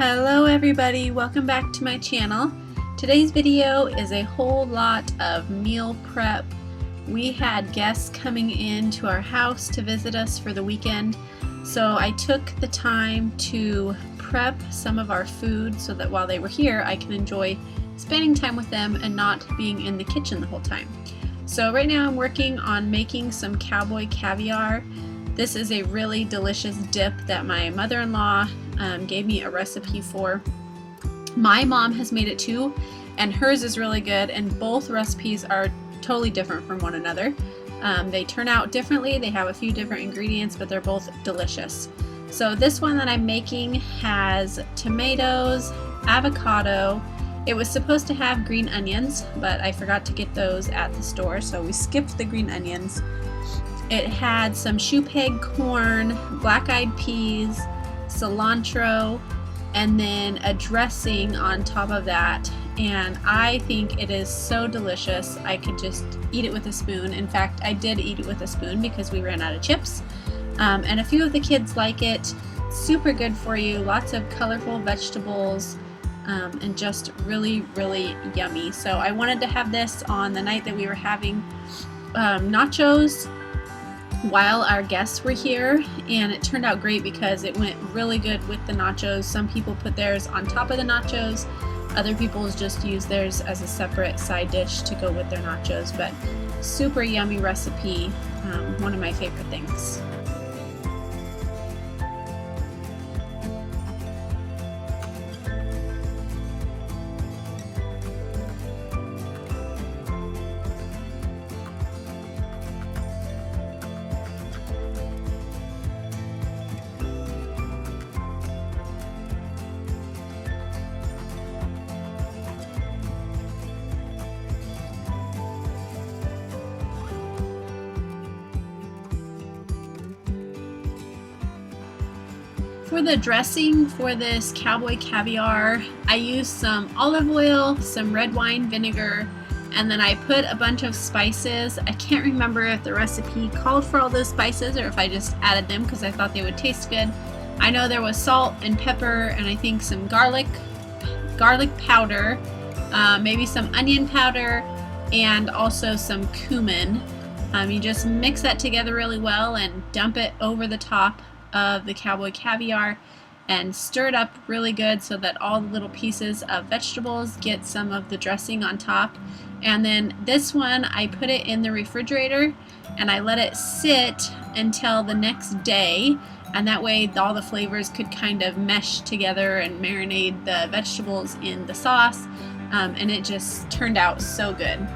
Hello everybody, welcome back to my channel. Today's video is a whole lot of meal prep. We had guests coming into our house to visit us for the weekend, so I took the time to prep some of our food so that while they were here I can enjoy spending time with them and not being in the kitchen the whole time. So right now I'm working on making some cowboy caviar. This is a really delicious dip that my mother-in-law gave me a recipe for. My mom has made it too, and hers is really good, and both recipes are totally different from one another. They turn out differently, they have a few different ingredients, but they're both delicious. So this one that I'm making has tomatoes, avocado. It was supposed to have green onions, but I forgot to get those at the store, so we skipped the green onions. It had some shoe peg corn, black-eyed peas, cilantro, and then a dressing on top of that, and I think it is so delicious. I could just eat it with a spoon. In fact, I did eat it with a spoon because we ran out of chips, and a few of the kids like it. Super good for you, lots of colorful vegetables, and just really yummy. So I wanted to have this on the night that we were having nachos while our guests were here, and it turned out great because it went really good with the nachos. Some people put theirs on top of the nachos, other people just use theirs as a separate side dish to go with their nachos, but super yummy recipe, one of my favorite things. For the dressing for this cowboy caviar, I used some olive oil, some red wine vinegar, and then I put a bunch of spices. I can't remember if the recipe called for all those spices or if I just added them because I thought they would taste good. I know there was salt and pepper and I think some garlic powder, maybe some onion powder, and also some cumin. You just mix that together really well and dump it over the top of the cowboy caviar and stir it up really good so that all the little pieces of vegetables get some of the dressing on top. And then this one, I put it in the refrigerator and I let it sit until the next day, and that way all the flavors could kind of mesh together and marinate the vegetables in the sauce, and it just turned out so good.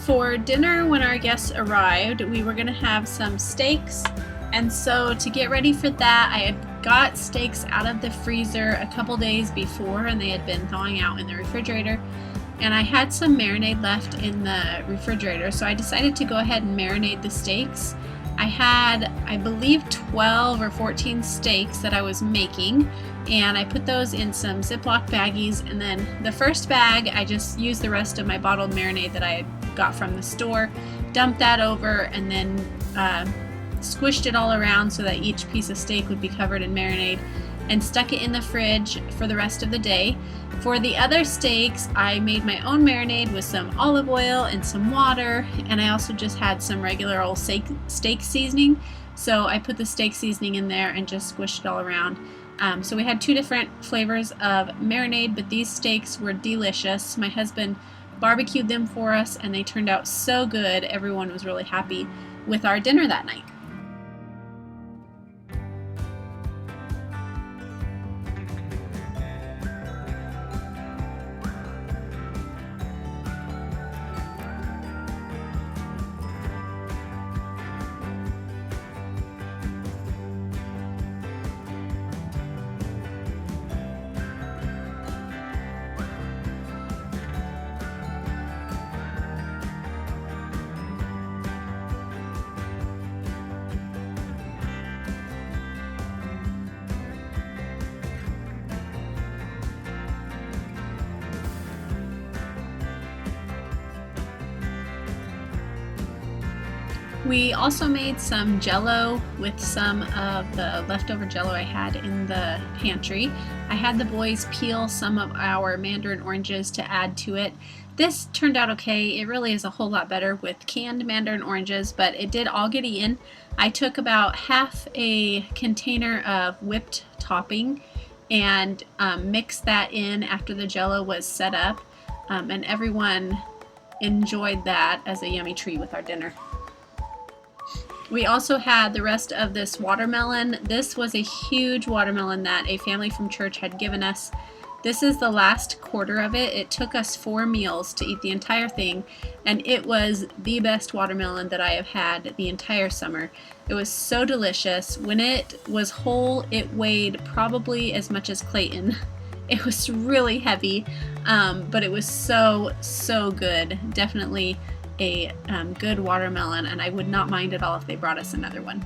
For dinner, when our guests arrived, we were going to have some steaks, and so to get ready for that, I had got steaks out of the freezer a couple days before, and they had been thawing out in the refrigerator, and I had some marinade left in the refrigerator, so I decided to go ahead and marinate the steaks. I had, I believe, 12 or 14 steaks that I was making, and I put those in some Ziploc baggies, and then the first bag I just used the rest of my bottled marinade that I had got from the store, dumped that over, and then squished it all around so that each piece of steak would be covered in marinade, and stuck it in the fridge for the rest of the day. For the other steaks, I made my own marinade with some olive oil and some water, and I also just had some regular old steak seasoning, so I put the steak seasoning in there and just squished it all around. So we had two different flavors of marinade, but these steaks were delicious. My husband barbecued them for us and they turned out so good. Everyone was really happy with our dinner that night. We also made some Jell-O with some of the leftover Jell-O I had in the pantry. I had the boys peel some of our mandarin oranges to add to it. This turned out okay. It really is a whole lot better with canned mandarin oranges, but it did all get eaten. I took about half a container of whipped topping and mixed that in after the Jell-O was set up, and everyone enjoyed that as a yummy treat with our dinner. We also had the rest of this watermelon. This was a huge watermelon that a family from church had given us. This is the last quarter of it. It took us 4 meals to eat the entire thing, and it was the best watermelon that I have had the entire summer. It was so delicious. When it was whole, it weighed probably as much as Clayton. It was really heavy, but it was so good. Definitely a good watermelon, and I would not mind at all if they brought us another one.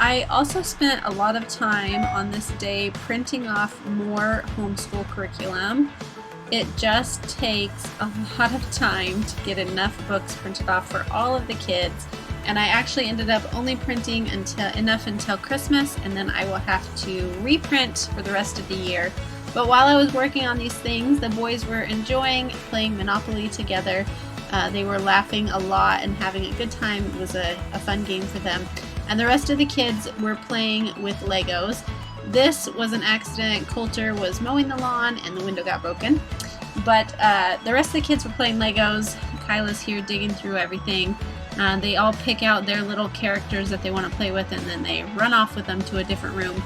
I also spent a lot of time on this day printing off more homeschool curriculum. It just takes a lot of time to get enough books printed off for all of the kids, and I actually ended up only printing enough until Christmas, and then I will have to reprint for the rest of the year. But while I was working on these things, the boys were enjoying playing Monopoly together. They were laughing a lot and having a good time. It was a fun game for them. And the rest of the kids were playing with Legos. This was an accident. Coulter was mowing the lawn and the window got broken. But the rest of the kids were playing Legos. Kyla's here digging through everything. They all pick out their little characters that they want to play with, and then they run off with them to a different room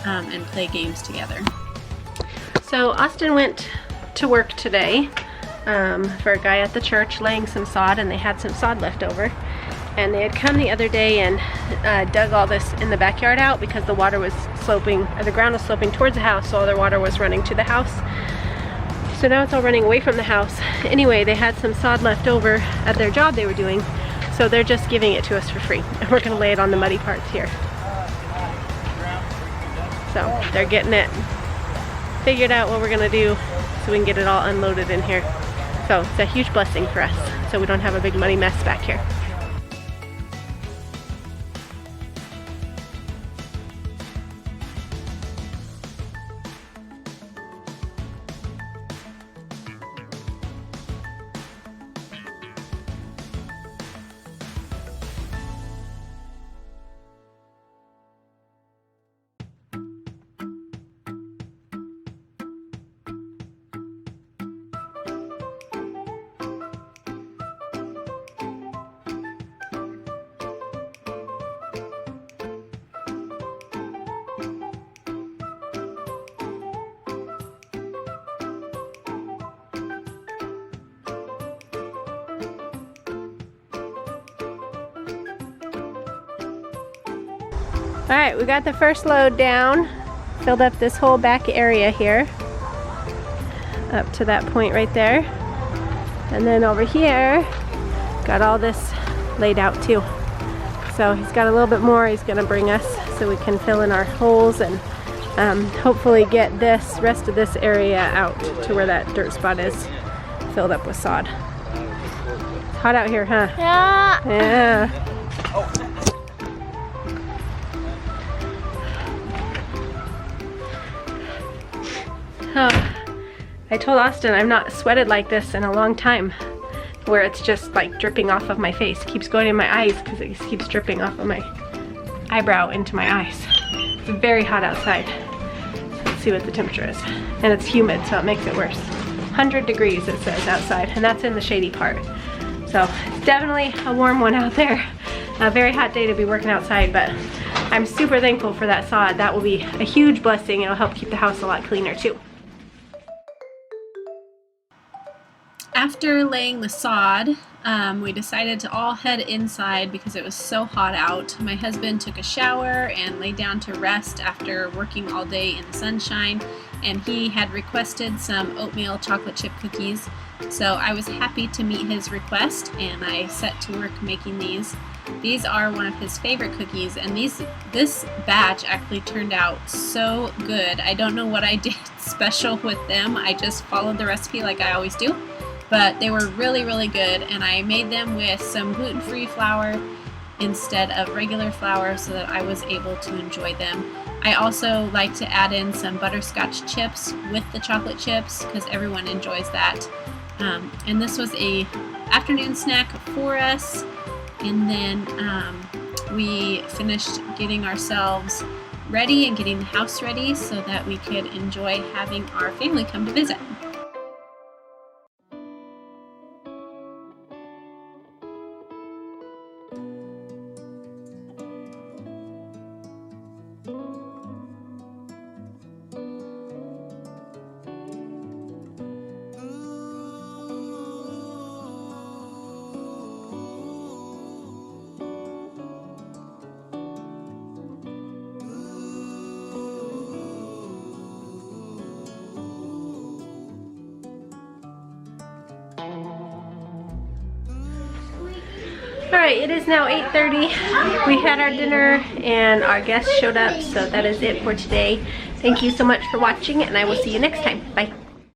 and play games together. So Austin went to work today for a guy at the church laying some sod, and they had some sod left over. And they had come the other day and dug all this in the backyard out because the water was sloping, or the ground was sloping towards the house, so all their water was running to the house. So now it's all running away from the house. Anyway, they had some sod left over at their job they were doing, so they're just giving it to us for free. And we're gonna lay it on the muddy parts here. So they're getting it figured out what we're gonna do so we can get it all unloaded in here. So it's a huge blessing for us, so we don't have a big muddy mess back here. Alright, we got the first load down, filled up this whole back area here, up to that point right there. And then over here, got all this laid out too. So he's got a little bit more he's gonna bring us so we can fill in our holes and hopefully get this rest of this area out to where that dirt spot is filled up with sod. It's hot out here, huh? Yeah. Yeah. Oh, I told Austin I've not sweated like this in a long time, where it's just like dripping off of my face. It keeps going in my eyes because it keeps dripping off of my eyebrow into my eyes. It's very hot outside. So let's see what the temperature is. And it's humid, so it makes it worse. 100 degrees it says outside, and that's in the shady part. So it's definitely a warm one out there. A very hot day to be working outside, but I'm super thankful for that sod. That will be a huge blessing. It'll help keep the house a lot cleaner too. After laying the sod, we decided to all head inside because it was so hot out. My husband took a shower and laid down to rest after working all day in the sunshine, and he had requested some oatmeal chocolate chip cookies. So I was happy to meet his request, and I set to work making these. These are one of his favorite cookies, and this batch actually turned out so good. I don't know what I did special with them. I just followed the recipe like I always do. But they were really, really good, and I made them with some gluten-free flour instead of regular flour so that I was able to enjoy them. I also like to add in some butterscotch chips with the chocolate chips because everyone enjoys that. And this was a afternoon snack for us, and then we finished getting ourselves ready and getting the house ready so that we could enjoy having our family come to visit. Alright, it is now 8:30. We had our dinner and our guests showed up, so that is it for today. Thank you so much for watching, and I will see you next time. Bye.